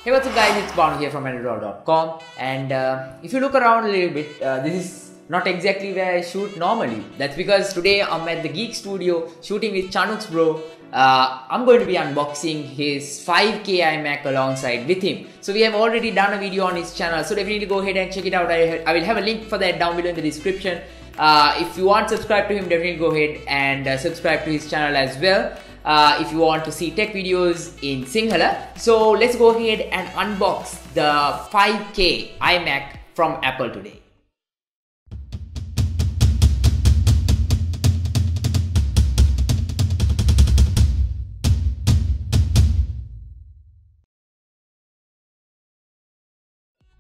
Hey, what's up guys, it's Banu here from Andro.com, and if you look around a little bit, this is not exactly where I shoot normally. That's because today I'm at the Geek Studio shooting with Chanuk's bro. I'm going to be unboxing his 5K iMac alongside with him. So we have already done a video on his channel, so definitely go ahead and check it out. I will have a link for that down below in the description. If you want to subscribe to him, definitely go ahead and subscribe to his channel as well. If you want to see tech videos in Sinhala. So let's go ahead and unbox the 5K iMac from Apple today.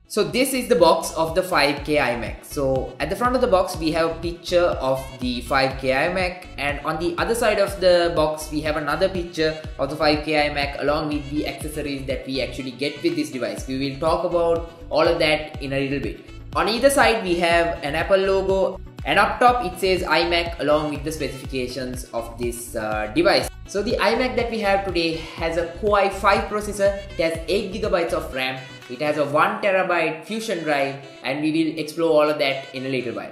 So this is the box of the 5K iMac. So at the front of the box we have a picture of the 5K iMac, and on the other side of the box we have another picture of the 5K iMac along with the accessories that we actually get with this device. We will talk about all of that in a little bit. On either side we have an Apple logo, and up top it says iMac along with the specifications of this device. So the iMac that we have today has a Core i5 processor. It has 8GB of RAM. It has a 1TB Fusion drive, and we will explore all of that in a little while.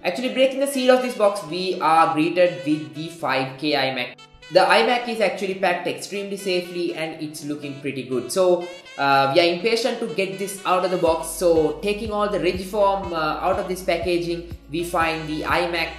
Actually, breaking the seal of this box, we are greeted with the 5K iMac. The iMac is actually packed extremely safely and it's looking pretty good. So we are impatient to get this out of the box. So taking all the rigid form out of this packaging, we find the iMac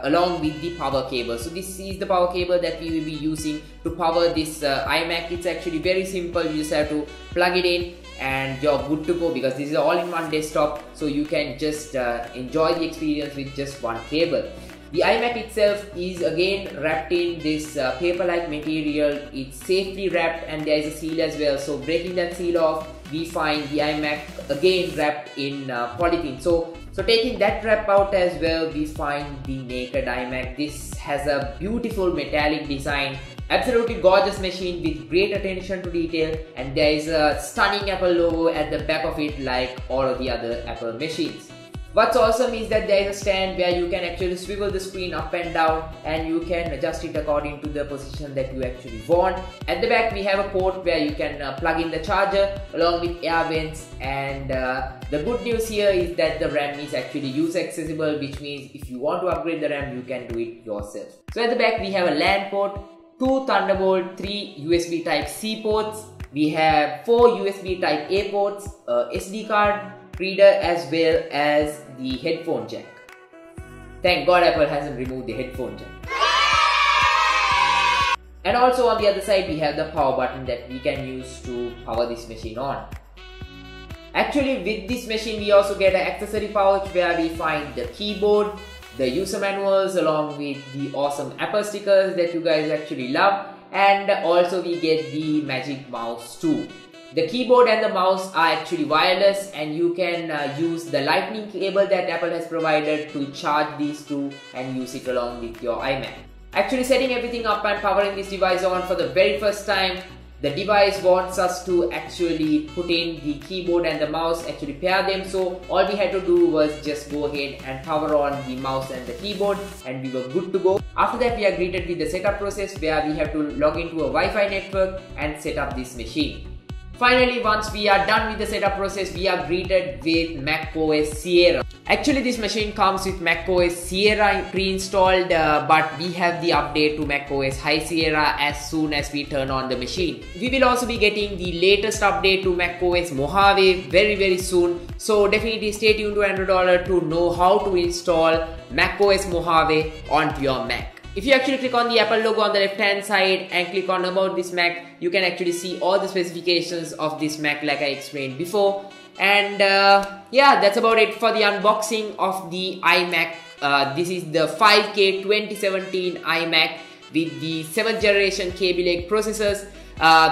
along with the power cable. So this is the power cable that we will be using to power this iMac. It's actually very simple. You just have to plug it in and you're good to go, because this is all-in-one desktop, so you can just enjoy the experience with just one cable. The iMac itself is again wrapped in this paper-like material. It's safely wrapped and there is a seal as well. So breaking that seal off, we find the iMac again wrapped in polythene. So taking that wrap out as well, we find the naked iMac. This has a beautiful metallic design. Absolutely gorgeous machine with great attention to detail, and there is a stunning Apple logo at the back of it like all of the other Apple machines. What's awesome is that there is a stand where you can actually swivel the screen up and down, and you can adjust it according to the position that you actually want. At the back we have a port where you can plug in the charger along with air vents, and the good news here is that the RAM is actually user accessible, which means if you want to upgrade the RAM you can do it yourself. So at the back we have a LAN port, 2 Thunderbolt 3 USB Type-C ports, we have 4 USB Type-A ports, SD card reader, as well as the headphone jack. Thank God Apple hasn't removed the headphone jack. And also on the other side we have the power button that we can use to power this machine on. Actually, with this machine we also get an accessory pouch where we find the keyboard, the user manuals along with the awesome Apple stickers that you guys actually love, and also we get the magic mouse too. The keyboard and the mouse are actually wireless, and you can use the lightning cable that Apple has provided to charge these two and use it along with your iMac. Actually, setting everything up and powering this device on for the very first time, the device wants us to actually put in the keyboard and the mouse, actually pair them. So all we had to do was just go ahead and power on the mouse and the keyboard, and we were good to go. After that we are greeted with the setup process where we have to log into a Wi-Fi network and set up this machine. Finally, once we are done with the setup process, we are greeted with macOS Sierra. Actually, this machine comes with macOS Sierra pre-installed, but we have the update to macOS High Sierra as soon as we turn on the machine. We will also be getting the latest update to macOS Mojave very soon. So definitely stay tuned to Andro Dollar to know how to install macOS Mojave onto your Mac. If you actually click on the Apple logo on the left hand side and click on about this Mac, you can actually see all the specifications of this Mac like I explained before. And yeah, that's about it for the unboxing of the iMac. This is the 5K 2017 iMac with the 7th generation Kaby Lake processors.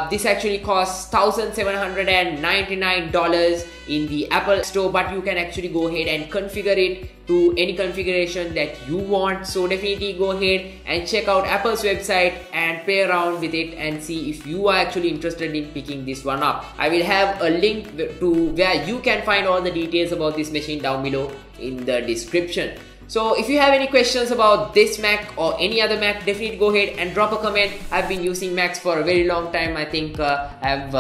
This actually costs $1,799 in the Apple Store, but you can actually go ahead and configure it to any configuration that you want. So definitely go ahead and check out Apple's website and play around with it and see if you are actually interested in picking this one up. I will have a link to where you can find all the details about this machine down below in the description. So if you have any questions about this Mac or any other Mac, definitely go ahead and drop a comment. I've been using Macs for a very long time. I think I've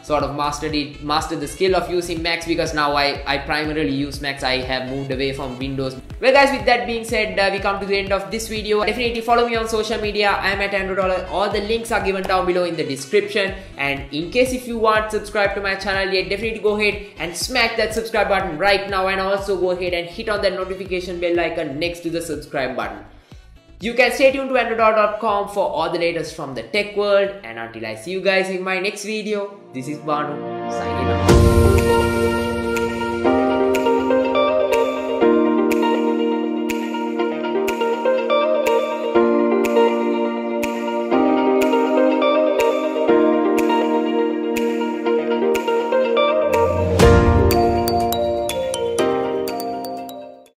sort of mastered the skill of using Macs, because now I primarily use Macs. I have moved away from Windows. Well guys, with that being said, we come to the end of this video. Definitely follow me on social media. I am at Andro Dollar. All the links are given down below in the description. And in case if you want subscribe to my channel yet, definitely go ahead and smack that subscribe button right now, and also go ahead and hit on that notification bell icon next to the subscribe button. You can stay tuned to androdollar.com for all the latest from the tech world, and until I see you guys in my next video, this is Banu signing off.